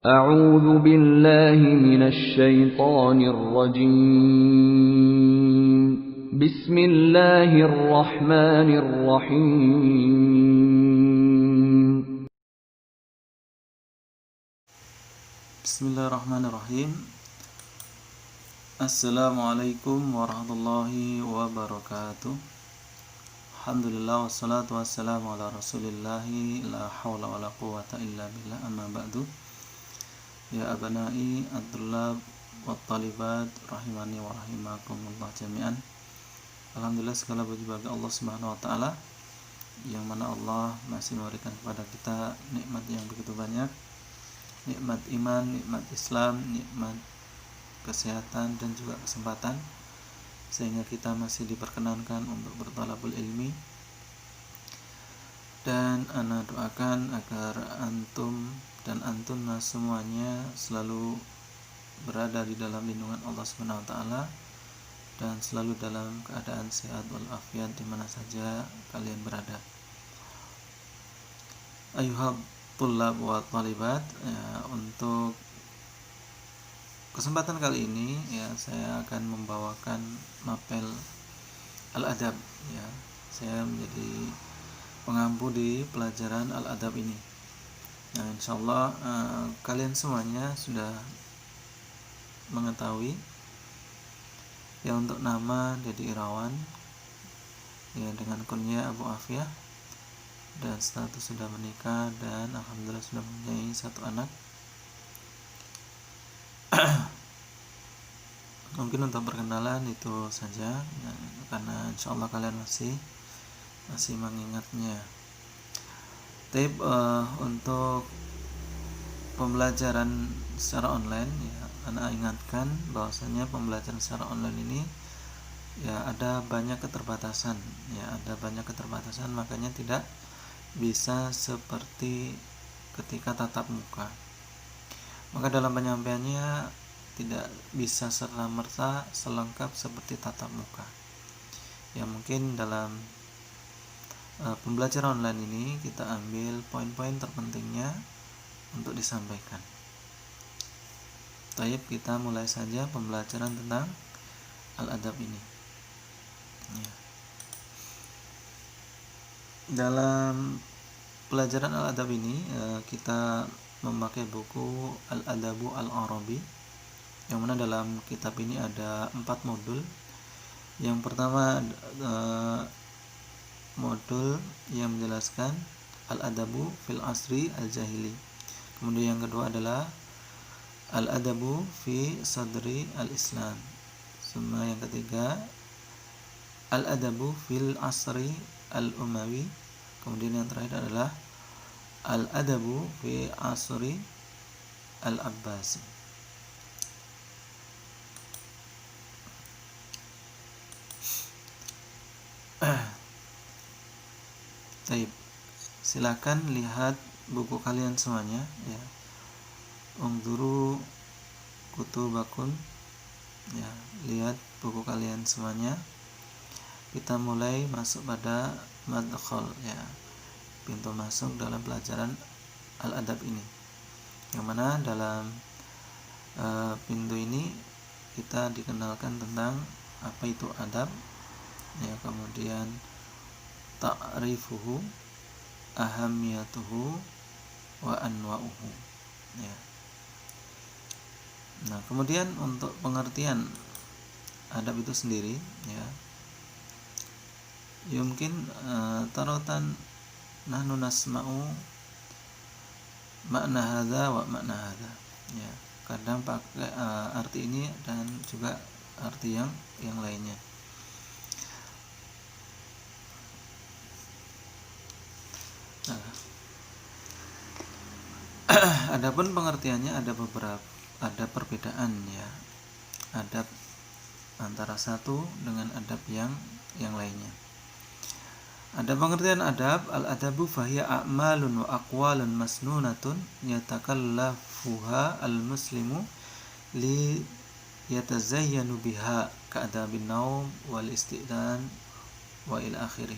أعوذ بالله من الشيطان الرجيم بسم الله الرحمن الرحيم Bismillahirrahmanirrahim. Assalamualaikum warahmatullahi wabarakatuh. Alhamdulillah wassalatu wassalamu ala rasulillahi la hawla wa la quwata illa billah, amma ba'du. Ya abanai at-tullab wa talibat rahimani wa rahimakumullah jami'an. Alhamdulillah, segala puji bagi Allah Subhanahu wa taala yang mana Allah masih memberikan kepada kita nikmat yang begitu banyak. Nikmat iman, nikmat Islam, nikmat kesehatan dan juga kesempatan, sehingga kita masih diperkenankan untuk berthalabul ilmi. Dan ana doakan agar antum dan antuna semuanya selalu berada di dalam lindungan Allah Subhanahu wa taala dan selalu dalam keadaan sehat walafiat di mana saja kalian berada. Ayuhab tullab wa talibat, untuk kesempatan kali ini saya akan membawakan mapel al-adab. Saya menjadi pengampu di pelajaran al-adab ini. Nah, insyaallah kalian semuanya sudah mengetahui untuk nama Dedi Irawan dengan kunyah Abu Afiyah, dan status sudah menikah dan alhamdulillah sudah mempunyai satu anak. Mungkin untuk perkenalan itu saja, karena insyaallah kalian masih mengingatnya. Tapi untuk pembelajaran secara online, Anda ingatkan bahwasanya pembelajaran secara online ini ada banyak keterbatasan, makanya tidak bisa seperti ketika tatap muka. Maka dalam penyampaiannya tidak bisa serta-merta selengkap seperti tatap muka. Mungkin dalam pembelajaran online ini kita ambil poin-poin terpentingnya untuk disampaikan. Baik, kita mulai saja pembelajaran tentang al-adab ini. Dalam pelajaran al-adab ini kita memakai buku Al-Adabu Al-Arabi, yang mana dalam kitab ini ada 4 modul. Yang pertama modul yang menjelaskan Al-Adabu fil Asri Al-Jahili. Kemudian yang kedua adalah Al-Adabu fi Sadri Al-Islam. Semua yang ketiga Al-Adabu fil Asri Al-Umawi. Kemudian yang terakhir adalah Al-Adabu fi Asri Al-Abbasi. Baik, silakan lihat buku kalian semuanya, Ungduru kutubakun, lihat buku kalian semuanya. Kita mulai masuk pada madkhal, pintu masuk dalam pelajaran al-adab ini, yang mana dalam pintu ini kita dikenalkan tentang apa itu adab, kemudian ta'rifuhu, ahamiyatuhu, wa anwa'uhu. Nah, kemudian untuk pengertian adab itu sendiri, mungkin tarotan nahnu nasma'u makna hadza wa makna hadza. Kadang pakai arti ini dan juga arti yang lainnya. Adapun pengertiannya ada perbedaan, adab antara satu dengan adab yang lainnya. Ada pengertian adab, al-adabu fahiya a'malun wa aqwalun masnunatun yatakallafuha al-muslimu li yatazayyanu biha ka'adabin naum wal isti'dan wa ila akhirih.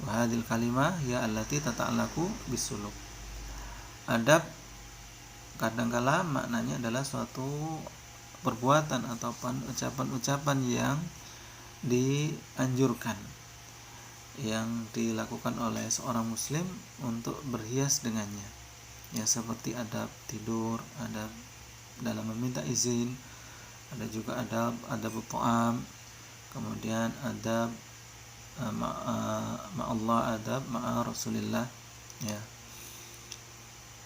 Wa hadhil kalimah hiya allati tata'allaqu bisuluk. Adab kadangkala maknanya adalah suatu perbuatan ataupun ucapan-ucapan yang dianjurkan, yang dilakukan oleh seorang muslim untuk berhias dengannya, ya, seperti adab tidur, adab dalam meminta izin, ada juga adab ta'am, kemudian adab ma'allah, adab ma'a Rasulillah, ya.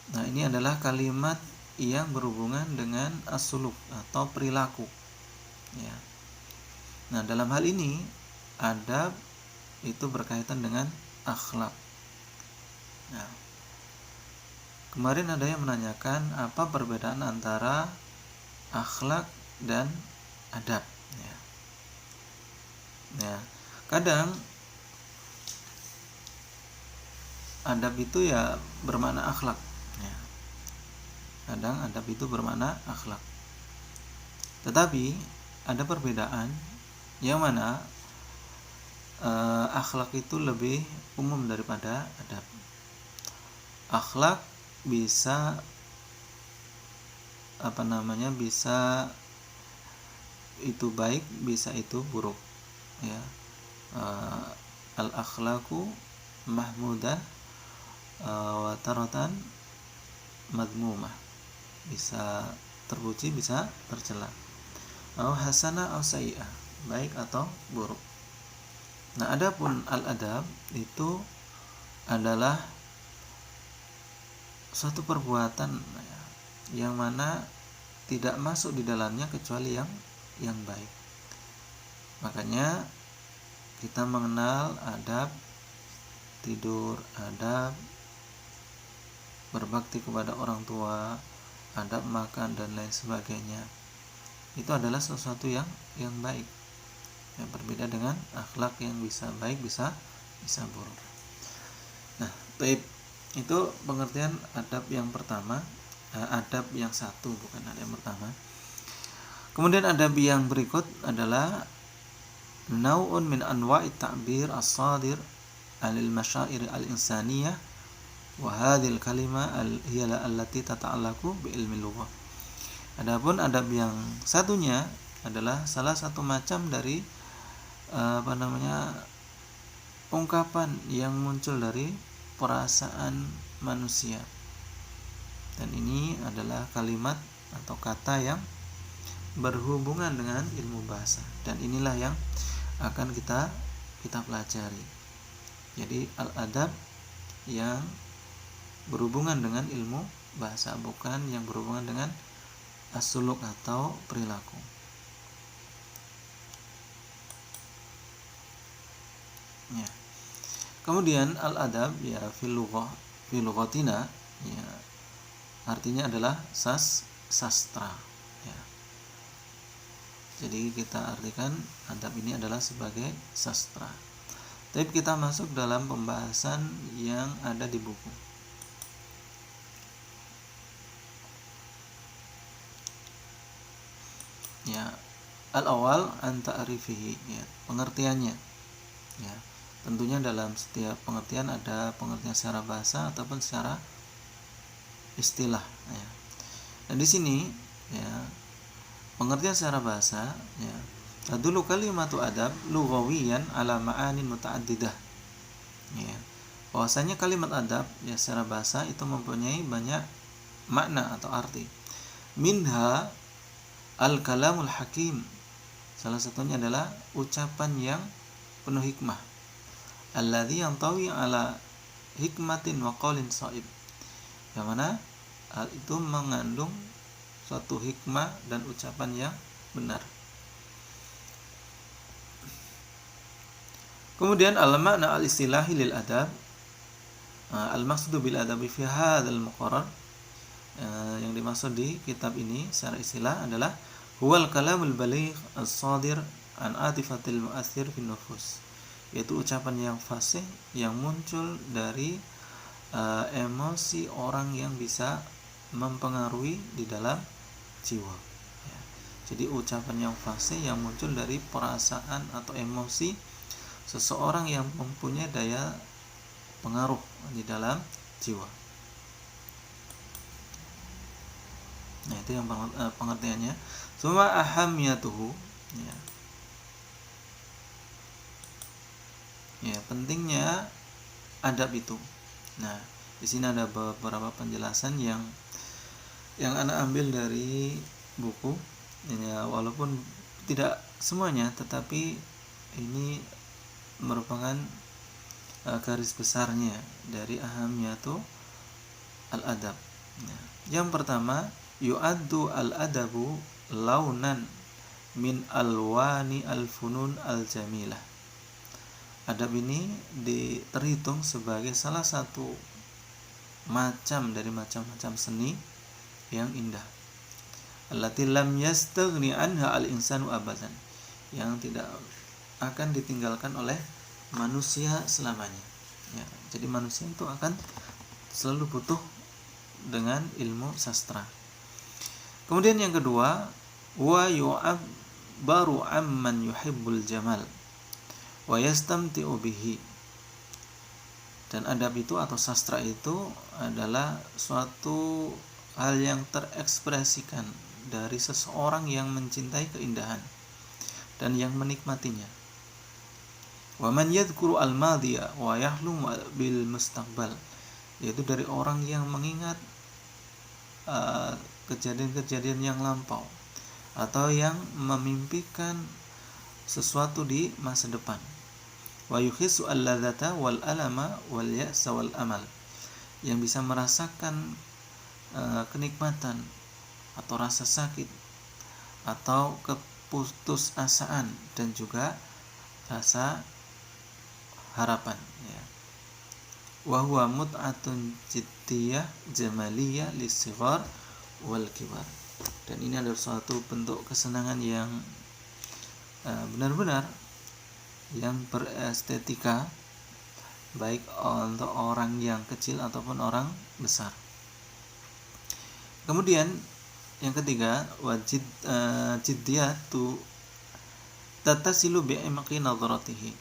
Nah, ini adalah kalimat yang berhubungan dengan as-suluk atau perilaku, ya. Nah, dalam hal ini adab itu berkaitan dengan akhlak. Nah, kemarin ada yang menanyakan apa perbedaan antara akhlak dan adab, ya. Ya, kadang adab itu ya bermakna akhlak, ya. Kadang adab itu bermakna akhlak. Tetapi ada perbedaan yang mana akhlak itu lebih umum daripada adab. Akhlak bisa bisa itu baik, bisa itu buruk, ya. Al akhlaku mahmudah wa taratan madmumah, bisa terpuji, bisa tercela. Au hasanah au sayyi'ah, baik atau buruk. Nah, adapun al-adab itu adalah suatu perbuatan, ya, yang mana tidak masuk di dalamnya kecuali yang baik. Makanya kita mengenal adab tidur, adab berbakti kepada orang tua, adab makan dan lain sebagainya. Itu adalah sesuatu yang baik. Yang berbeda dengan akhlak yang bisa baik, bisa buruk. Nah, itu pengertian adab yang pertama, adab yang satu, bukan adab yang pertama. Kemudian adab yang berikut adalah nau'un min anwa'i ta'bir as-sadir 'anil masyair al-insaniyah wa hadhil kalima hiya allati tata'allaqu bi ilmi lughah. Adapun adab yang satunya adalah salah satu macam dari ungkapan yang muncul dari perasaan manusia. Dan ini adalah kalimat atau kata yang berhubungan dengan ilmu bahasa, dan inilah yang akan kita pelajari. Jadi al-adab yang berhubungan dengan ilmu bahasa, bukan yang berhubungan dengan as-suluk atau perilaku. Ya. Kemudian al-adab, ya, fil lughatina, ya, artinya adalah sastra, ya. Jadi kita artikan adab ini adalah sebagai sastra. Tapi kita masuk dalam pembahasan yang ada di buku. Ya, al-awwal an ta'rifihi, ya, pengertiannya. Ya, tentunya dalam setiap pengertian ada pengertian secara bahasa ataupun secara istilah, ya. Dan di sini, ya, pengertian secara bahasa, ya, tadullu kalimatu adab lughawiyan ala ma'anin muta'addidah. Ya, bahwasanya kalimat adab, ya, secara bahasa itu mempunyai banyak makna atau arti. Minha al-kalamul hakim. Salah satunya adalah ucapan yang penuh hikmah. Alladzi yantawi ala hikmatin wa qaulin shaib. Yang mana hal itu mengandung suatu hikmah dan ucapan yang benar. Kemudian al-makna al-istilahi lil adab, al-maqsudu bil adabi fi hadzal muqarrar, yang dimaksud di kitab ini secara istilah adalah huwal kalamul baligh as-sadir an atifatil mu'athir fin nufus, yaitu ucapan yang fasih yang muncul dari emosi orang yang bisa mempengaruhi di dalam jiwa, ya. Jadi ucapan yang fasih yang muncul dari perasaan atau emosi seseorang yang mempunyai daya pengaruh di dalam jiwa. Nah, itu yang pengertiannya. Summa ahamiyatuhu, ya. Ya, pentingnya adab itu. Nah, di sini ada beberapa penjelasan yang Ana ambil dari buku, ya, walaupun tidak semuanya, tetapi ini merupakan garis besarnya dari ahamiyatu al-adab. Nah, yang pertama, yu'addu al-adabu launan min alwani al-funun al-jamilah. Adab ini terhitung sebagai salah satu macam dari macam-macam seni yang indah. Allati lam yastaghni anha al-insanu abadan, yang tidak akan ditinggalkan oleh manusia selamanya. Ya, jadi manusia itu akan selalu butuh dengan ilmu sastra. Kemudian yang kedua, wa yu'abbaru amman yuhibbul jamal wa yastamti'u bihi. Dan adab itu atau sastra itu adalah suatu hal yang terekspresikan dari seseorang yang mencintai keindahan dan yang menikmatinya. Wa man yadhkuru al-madhiya wa yahlum bil mustaqbal, yaitu dari orang yang mengingat kejadian-kejadian yang lampau atau yang memimpikan sesuatu di masa depan. Wa yukhisu al-ladzata wal alama wal ya'sa wal amal, yang bisa merasakan kenikmatan atau rasa sakit atau keputusasaan dan juga rasa harapan, ya. Wa huwa mut'atun jiddiyah jamaliyah lis-sighar wal kibar. Dan ini adalah suatu bentuk kesenangan yang benar-benar yang berestetika, baik untuk orang yang kecil ataupun orang besar. Kemudian yang ketiga, wajid jiddiyatu tatasilu bi'imqi nadharatihi.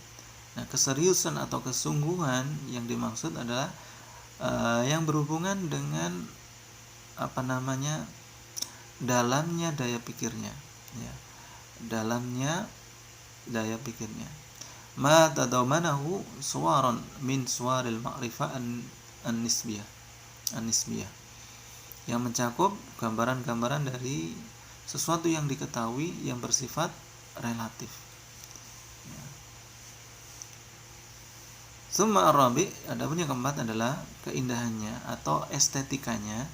Nah, keseriusan atau kesungguhan yang dimaksud adalah yang berhubungan dengan dalamnya daya pikirnya, ya. Dalamnya daya pikirnya. Ma tadawmanahu suwaran min suwaril ma'rifah an-nisbiyah, yang mencakup gambaran-gambaran dari sesuatu yang diketahui yang bersifat relatif, ya. Summa ar-rabi', adapun yang keempat adalah keindahannya atau estetikanya.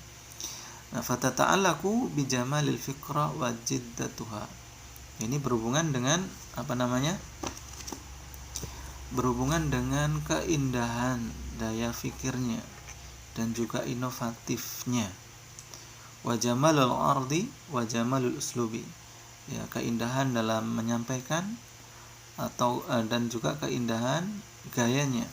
Nah, fatata'allaqu bi jamalil fikra wa jiddatuha. Ini berhubungan dengan berhubungan dengan keindahan daya fikirnya dan juga inovatifnya. Wa jamalul ardi wa jamalul uslubi, ya, keindahan dalam menyampaikan atau dan juga keindahan gayanya.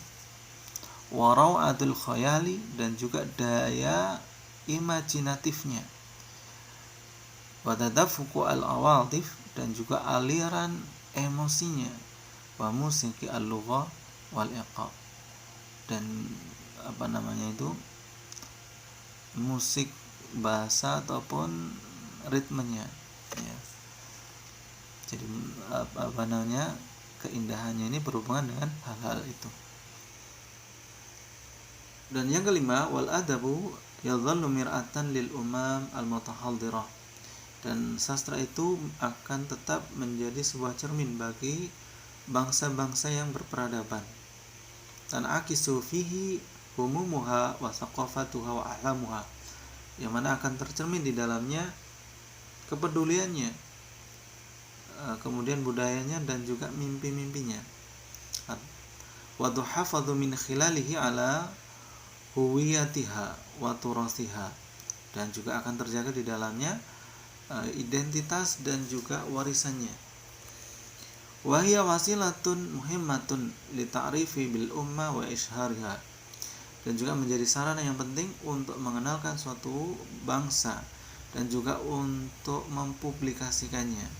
Wa rawatul khayali, dan juga daya imajinatifnya. Wa tadafuqu al-awatif, dan juga aliran emosinya. Wa musiki al-lugha wal iqab, dan musik bahasa ataupun ritmenya, ya. Jadi keindahannya ini berhubungan dengan hal-hal itu. Dan yang kelima, wal adabu yadhallu mir'atan lil umam al-mutahadhirah. Dan sastra itu akan tetap menjadi sebuah cermin bagi bangsa-bangsa yang berperadaban. Dan akisu fihi umumuha wa thaqafatuha wa ahlamuha, yang mana akan tercermin di dalamnya kepeduliannya, kemudian budayanya dan juga mimpi-mimpinya. Wa tuhafadhu min khilalihi ala huwiyatiha wa turasiha, dan juga akan terjaga di dalamnya identitas dan juga warisannya. Wa hiya wasilatun muhimmatun li ta'rifi bil umma wa ishariha, dan juga menjadi sarana yang penting untuk mengenalkan suatu bangsa dan juga untuk mempublikasikannya.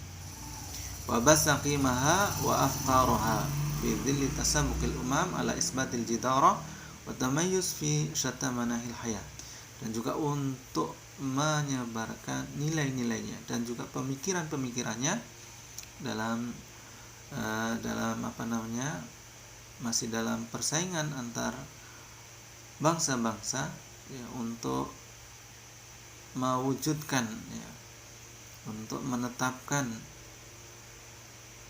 Wa basaqimaha wa afqaraha fi dhilli tasabuqil umam ala isbatil jidara wa tamayyuz fi syatta manahil hayat, dan juga untuk menyebarkan nilai-nilainya dan juga pemikiran-pemikirannya dalam masih dalam persaingan antar bangsa-bangsa ya, untuk mewujudkan ya, untuk menetapkan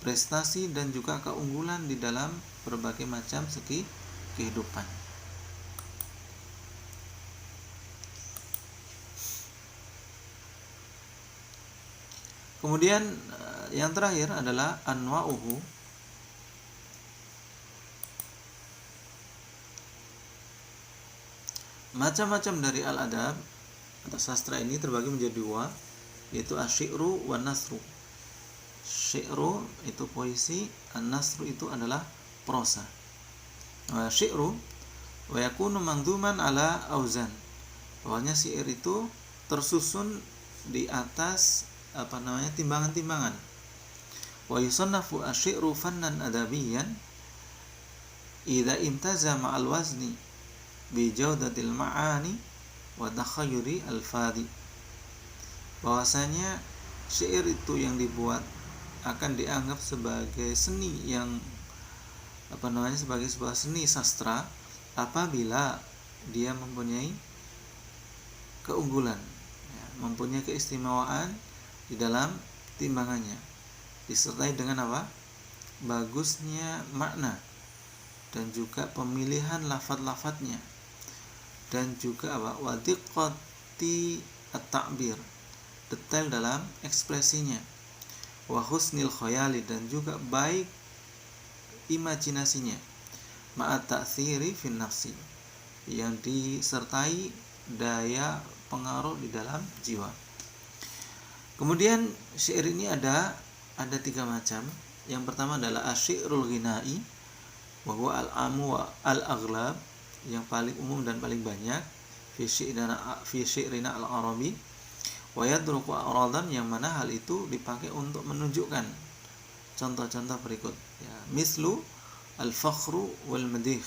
prestasi dan juga keunggulan di dalam berbagai macam segi kehidupan. Kemudian yang terakhir adalah anwa'uhu. Macam-macam dari al-adab atau sastra ini terbagi menjadi dua, yaitu asy-syi'ru wan nasru. Syi'ru itu puisi, an-nasru itu adalah prosa. Syi'ru wa yakunu mangduman ala auzan. Pokoknya syair itu tersusun di atas timbangan-timbangan. Wa yusannafu asy-syi'ru fannan adabiyan idza imtaza ma'al wazni bi jawdatil ma'ani wa takhayyuri al-fadi. Bahwasanya syair itu yang dibuat akan dianggap sebagai seni yang sebagai sebuah seni sastra apabila dia mempunyai keunggulan, ya, mempunyai keistimewaan di dalam timbangannya, disertai dengan bagusnya makna dan juga pemilihan lafaz-lafaznya dan juga wadiqati at-ta'bir, detail dalam ekspresinya, wa husnil khayali, dan juga baik imajinasinya, ma'at ta'thiri fin nafsi, yang disertai daya pengaruh di dalam jiwa. Kemudian syair ini ada 3 macam. Yang pertama adalah asy-syi'rul ghina'i wa huwa al-amu wa al-aghlab, yang paling umum dan paling banyak fi syi'rina al-arabi, wa yadruku aradan, yang mana hal itu dipakai untuk menunjukkan contoh-contoh berikut ya, mislu al-fakhru wal madih,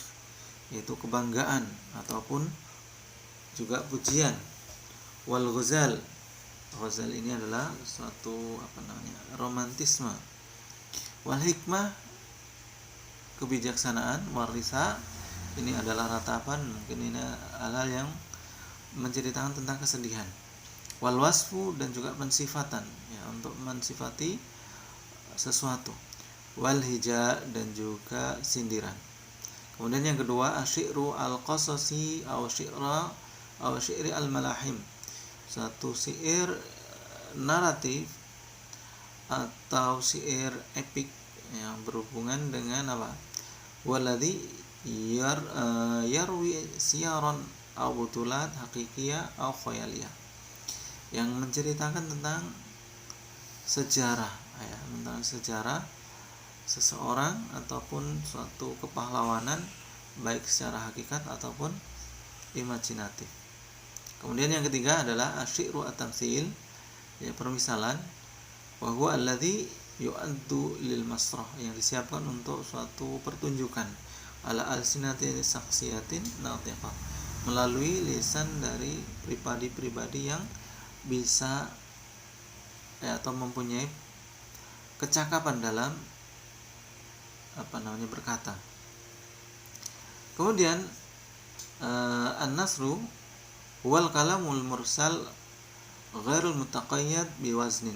yaitu kebanggaan ataupun juga pujian, wal ghazal. Ghazal ini adalah suatu romantisme, wal hikmah, kebijaksanaan, warisa, ini adalah ratapan, mungkin ini hal yang menceritakan tentang kesedihan, wal wasfu, dan juga pensifatan ya, untuk mensifati sesuatu, wal hija, dan juga sindiran. Kemudian yang kedua asy-syi'ru al-qasasi aw syi'ri al-malahim, satu syair naratif atau syair epik yang berhubungan dengan waladhi yarwi siyaran aw butulat hakikiyah aw khayaliyah, yang menceritakan tentang sejarah ya, tentang sejarah seseorang ataupun suatu kepahlawanan baik secara hakikat ataupun imajinatif. Kemudian yang ketiga adalah asy-syi'ru at-tamtsil, ya, permisalan, wa huwa alladhi yu'addu lil masrah, yang disiapkan untuk suatu pertunjukan, ala alsinatin saksiyatin natiqah, melalui lisan dari pribadi-pribadi yang bisa ya, atau mempunyai kecakapan dalam berkata. Kemudian an-nasru wal kalamul mursal ghairul mutaqayyad biwaznin,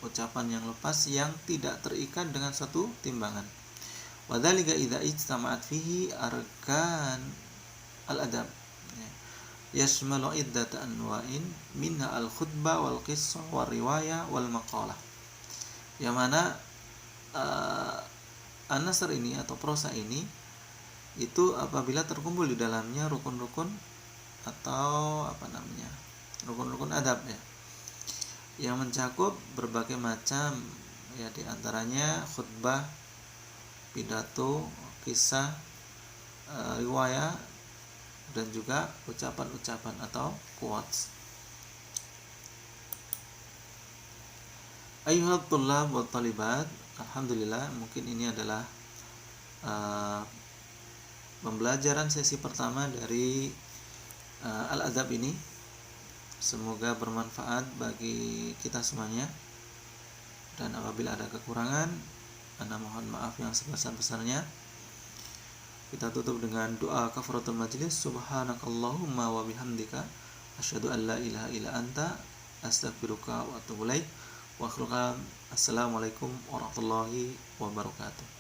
ucapan yang lepas yang tidak terikat dengan satu timbangan. Wa dzalika idza ijtama'at fihi arkan al-adab, yashmalu iddata anwa'in minha al-khutbah wal qissah wal riwayah wal maqalah. Yang mana an-nasr ini atau prosa ini itu apabila terkumpul di dalamnya rukun-rukun atau rukun-rukun adab ya, yang mencakup berbagai macam ya, diantaranya khutbah, pidato, kisah, riwayah, dan juga ucapan-ucapan atau quotes. Ayyuhat thullab wa talibat, alhamdulillah, mungkin ini adalah pembelajaran sesi pertama dari al-adab ini. Semoga bermanfaat bagi kita semuanya. Dan apabila ada kekurangan, Ana mohon maaf yang sebesar-besarnya. Kita tutup dengan doa kafaratul majlis. Subhanakallahumma wa bihamdika asyhadu an la ilaha illa anta astaghfiruka wa atubu ilaik. Wa akhiru kalam, assalamualaikum warahmatullahi wabarakatuh.